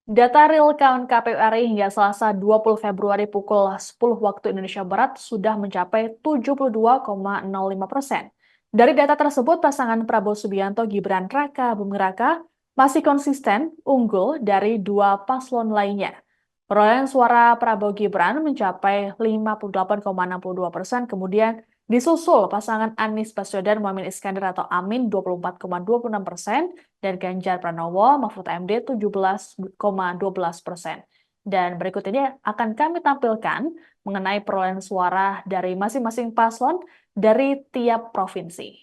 Data real count KPU RI hingga Selasa 20 Februari pukul 10 waktu Indonesia Barat sudah mencapai 72,05%. Dari data tersebut, pasangan Prabowo Subianto Gibran Raka Buming Raka masih konsisten unggul dari dua paslon lainnya. Perolehan suara Prabowo Gibran mencapai 58,62%, kemudian disusul pasangan Anies Baswedan Muhaimin Iskandar atau Amin 24,26%, dan Ganjar Pranowo Mahfud MD 17,12%. Dan berikut ini akan kami tampilkan mengenai perolehan suara dari masing-masing paslon dari tiap provinsi.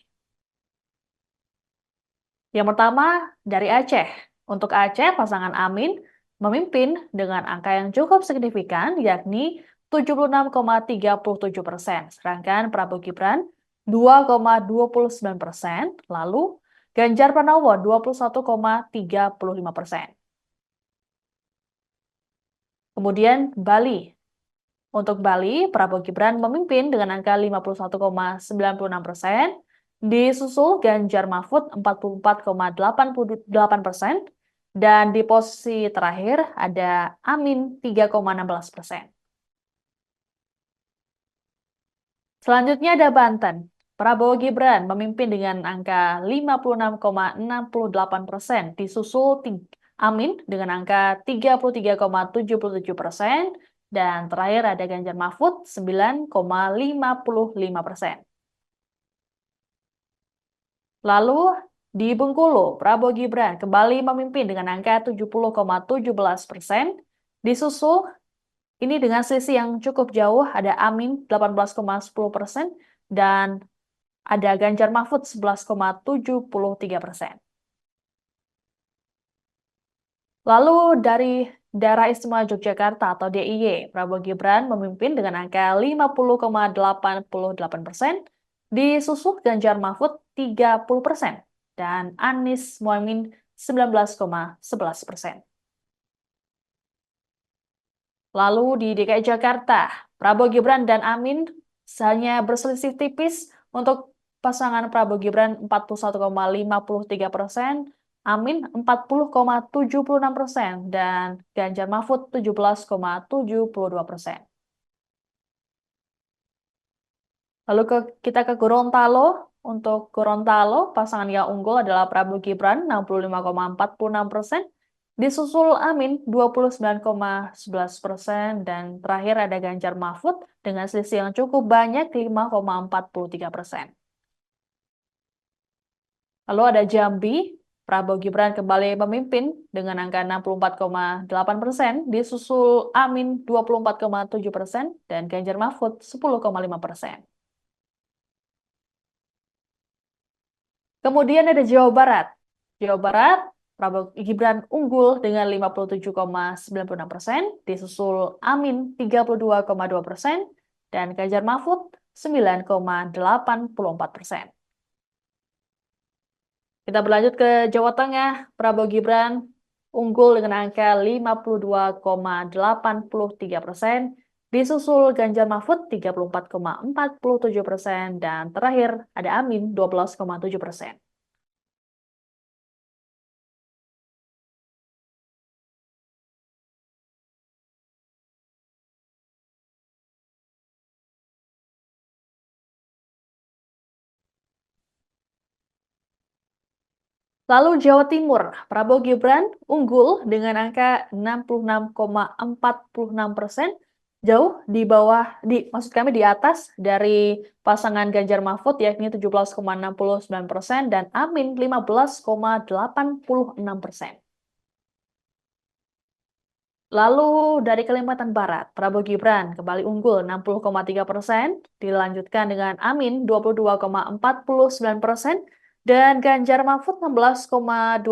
Yang pertama dari Aceh. Untuk Aceh, pasangan Amin memimpin dengan angka yang cukup signifikan, yakni 76,37%. Sedangkan Prabowo Gibran 2,29%. Lalu Ganjar Pranowo 21,35%. Kemudian Bali. Untuk Bali, Prabowo Gibran memimpin dengan angka 51,96%, disusul Ganjar Mahfud 44,88%, dan di posisi terakhir ada Amin 3,16%. Selanjutnya ada Banten. Prabowo Gibran memimpin dengan angka 56,68%, disusul Amin dengan angka 33,77%, dan terakhir ada Ganjar Mahfud 9,55%. Lalu di Bengkulu, Prabowo Gibran kembali memimpin dengan angka 70,17%, disusul ini dengan selisih yang cukup jauh, ada Amin 18,10%, dan ada Ganjar Mahfud 11,73%. Lalu dari Daerah Istimewa Yogyakarta atau DIY, Prabowo Gibran memimpin dengan angka 50,88%, disusul Ganjar Mahfud 30%, dan Anies Muhaimin 19,11%. Lalu di DKI Jakarta, Prabowo Gibran dan Amin hanya berselisih tipis. Untuk pasangan Prabowo Gibran 41,53%, Amin 40,76%, dan Ganjar Mahfud 17,72%. Lalu kita ke Gorontalo. Untuk Gorontalo, pasangan yang unggul adalah Prabowo Gibran 65,46%, disusul Amin 29,11%, dan terakhir ada Ganjar Mahfud dengan selisih yang cukup banyak 5,43%. Lalu ada Jambi, Prabowo Gibran kembali memimpin dengan angka 64,8%, disusul Amin 24,7%, dan Ganjar Mahfud 10,5%. Kemudian ada Jawa Barat. Jawa Barat, Prabowo Gibran unggul dengan 57,96%, disusul Amin 32,2%, dan Ganjar Mahfud 9,84%. Kita berlanjut ke Jawa Tengah, Prabowo Gibran unggul dengan angka 52,83%, disusul Ganjar Mahfud 34,47%, dan terakhir ada Amin 12,7%. Lalu Jawa Timur, Prabowo Gibran unggul dengan angka 66,46%, jauh di bawah, di atas dari pasangan Ganjar Mahfud yakni 17,69% dan Amin 15,86%. Lalu dari Kalimantan Barat, Prabowo Gibran kembali unggul 60,3%, dilanjutkan dengan Amin 22,49%, dan Ganjar Mahfud 16,21%.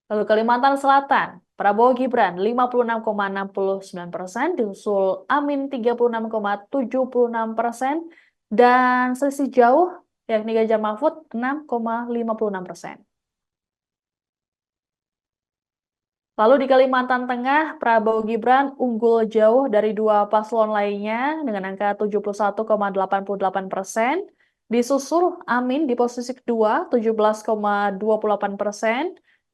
Lalu Kalimantan Selatan, Prabowo Gibran 56,69%, disusul Amin 36,76%, dan selisih jauh yakni Ganjar Mahfud 6,56%. Lalu di Kalimantan Tengah, Prabowo Gibran unggul jauh dari dua paslon lainnya dengan angka 71,88%, Disusul Amin di posisi kedua 17,28%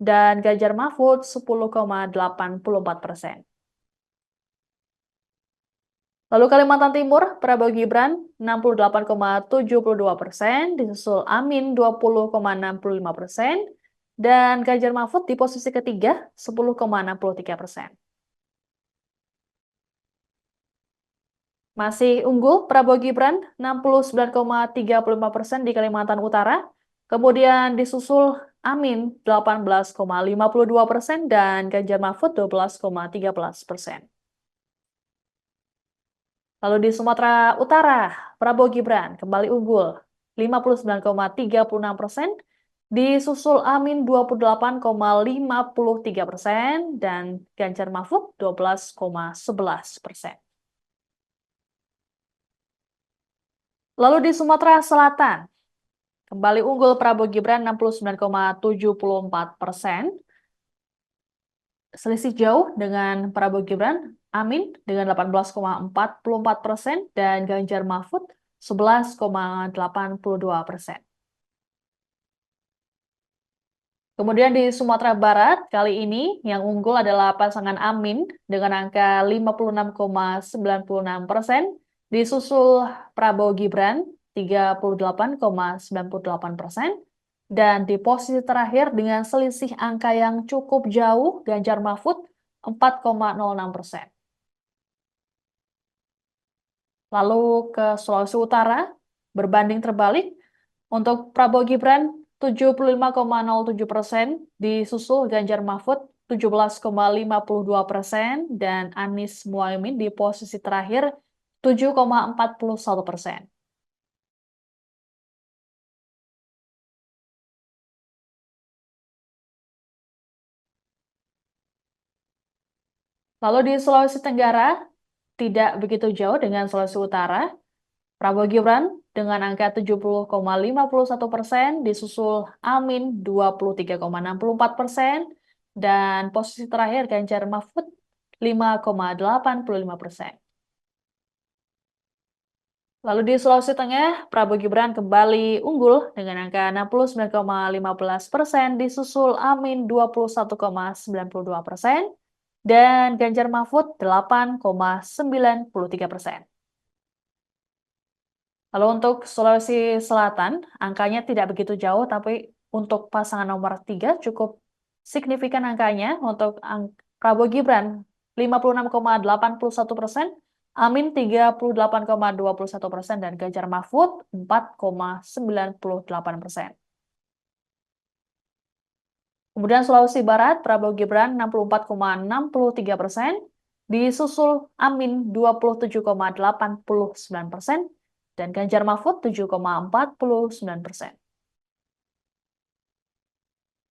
dan Ganjar Mahfud 10,84%. Lalu Kalimantan Timur, Prabowo Gibran 68,72%, disusul Amin 20,65%, dan Ganjar Mahfud di posisi ketiga 10,63%. Masih unggul Prabowo Gibran 69,35% di Kalimantan Utara, kemudian disusul Amin 18,52% dan Ganjar Mahfud 12,13%. Lalu di Sumatera Utara, Prabowo Gibran kembali unggul 59,36%, disusul Amin 28,53% dan Ganjar Mahfud 12,11%. Lalu di Sumatera Selatan, kembali unggul Prabowo Gibran 69,74%. Selisih jauh dengan Prabowo Gibran, Amin dengan 18,44% dan Ganjar Mahfud 11,82%. Kemudian di Sumatera Barat, kali ini yang unggul adalah pasangan Amin dengan angka 56,96%, disusul Prabowo Gibran 38,98%, dan di posisi terakhir dengan selisih angka yang cukup jauh, Ganjar Mahfud 4,06%. Lalu ke Sulawesi Utara, berbanding terbalik, untuk Prabowo Gibran 75,07%, disusul Ganjar Mahfud 17,52%, dan Anies Muhaimin di posisi terakhir 7,41%. Lalu di Sulawesi Tenggara, tidak begitu jauh dengan Sulawesi Utara. Prabowo Gibran dengan angka 70,51%, disusul Amin 23,64%, dan posisi terakhir Ganjar Mahfud 5,85%. Lalu di Sulawesi Tengah, Prabowo Gibran kembali unggul dengan angka 69,15%, disusul Amin 21,92%, dan Ganjar Mahfud 8,93%. Lalu untuk Sulawesi Selatan, angkanya tidak begitu jauh, tapi untuk pasangan nomor 3 cukup signifikan angkanya. Untuk Prabowo Gibran 56,81%, Amin 38,21%, dan Ganjar Mahfud 4,98%. Kemudian Sulawesi Barat, Prabowo Gibran 64,63%, disusul Amin 27,89%, dan Ganjar Mahfud 7,49%.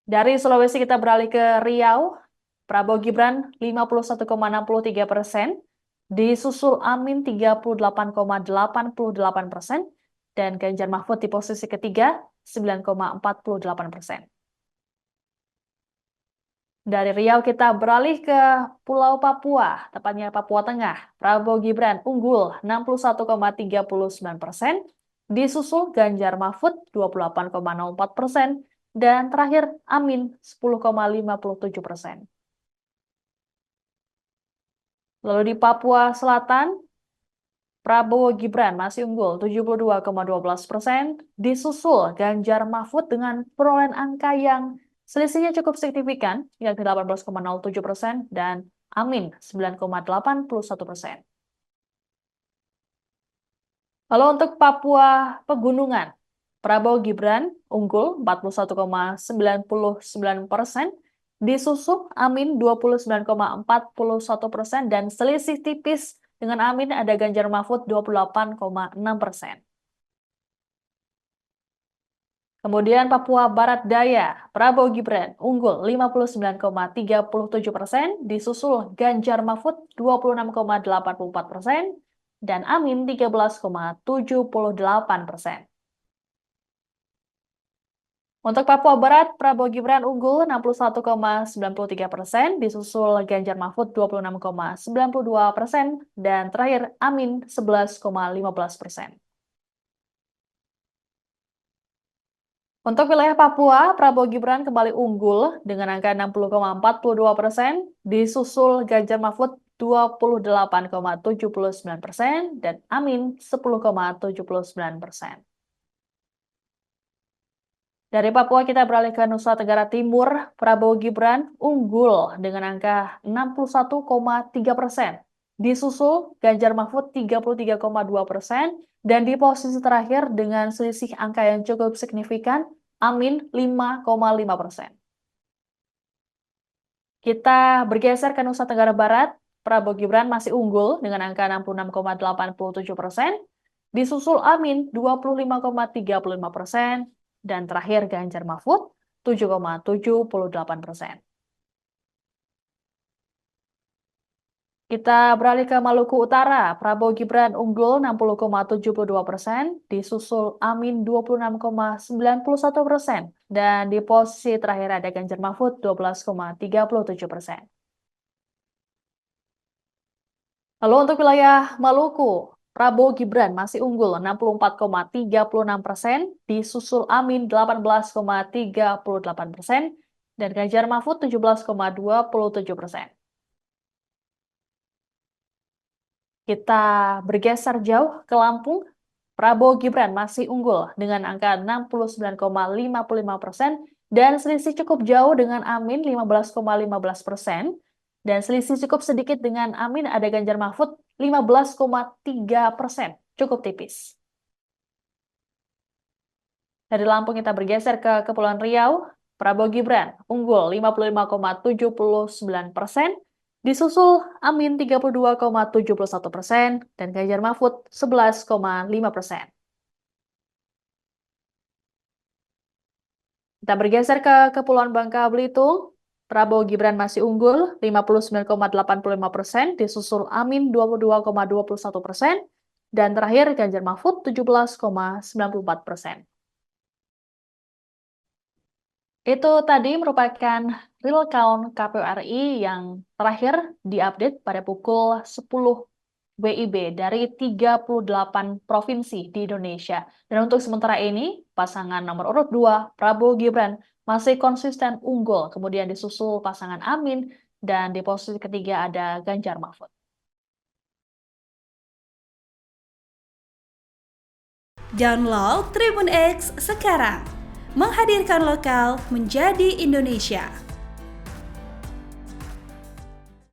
Dari Sulawesi kita beralih ke Riau, Prabowo Gibran 51,63%, disusul Amin 38,88%, dan Ganjar Mahfud di posisi ketiga 9,48%. Dari Riau kita beralih ke Pulau Papua, tepatnya Papua Tengah. Prabowo Gibran unggul 61,39%, disusul Ganjar Mahfud 28,04%, dan terakhir Amin 10,57%. Lalu di Papua Selatan, Prabowo Gibran masih unggul 72,12%, disusul Ganjar Mahfud dengan perolehan angka yang selisihnya cukup signifikan, yakni 18,07%, dan Amin 9,81%. Lalu untuk Papua Pegunungan, Prabowo Gibran unggul 41,99%, disusul Amin 29,41%, dan selisih tipis dengan Amin ada Ganjar Mahfud 28,6%. Kemudian Papua Barat Daya, Prabowo Gibran unggul 59,37%, disusul Ganjar Mahfud 26,84%, dan Amin 13,78%. Untuk Papua Barat, Prabowo Gibran unggul 61,93%, disusul Ganjar Mahfud 26,92%, dan terakhir Amin 11,15%. Untuk wilayah Papua, Prabowo Gibran kembali unggul dengan angka 60,42%, disusul Ganjar Mahfud 28,79% dan Amin 10,79%. Dari Papua kita beralih ke Nusa Tenggara Timur, Prabowo Gibran unggul dengan angka 61,3%. Disusul Ganjar Mahfud 33,2% dan di posisi terakhir dengan selisih angka yang cukup signifikan, Amin 5,5%. Kita bergeser ke Nusa Tenggara Barat, Prabowo Gibran masih unggul dengan angka 66,87%, disusul Amin 25,35%, dan terakhir Ganjar Mahfud 7,78%. Kita beralih ke Maluku Utara, Prabowo Gibran unggul 60,72%, disusul Amin 26,91%, dan di posisi terakhir ada Ganjar Mahfud 12,37%. Lalu untuk wilayah Maluku, Prabowo Gibran masih unggul 64,36%, disusul Amin 18,38%, dan Ganjar Mahfud 17,27%. Kita bergeser jauh ke Lampung, Prabowo Gibran masih unggul dengan angka 69,55% dan selisih cukup jauh dengan Amin 15,15%. Dan selisih cukup sedikit dengan Amin ada Ganjar Mahfud 15,3%, cukup tipis. Dari Lampung kita bergeser ke Kepulauan Riau, Prabowo Gibran unggul 55,79%, disusul Amin 32,71% dan Ganjar Mahfud 11,5%. Kita bergeser ke Kepulauan Bangka Belitung, Prabowo Gibran masih unggul 59,85%, disusul Amin 22,21%, dan terakhir Ganjar Mahfud 17,94%. Itu tadi merupakan real count KPU RI yang terakhir diupdate pada pukul 10 WIB dari 38 provinsi di Indonesia. Dan untuk sementara ini, pasangan nomor urut 2, Prabowo Gibran, masih konsisten unggul, kemudian disusul pasangan Amin, dan di posisi ketiga ada Ganjar Mahfud. Download Tribun X sekarang, menghadirkan lokal menjadi Indonesia.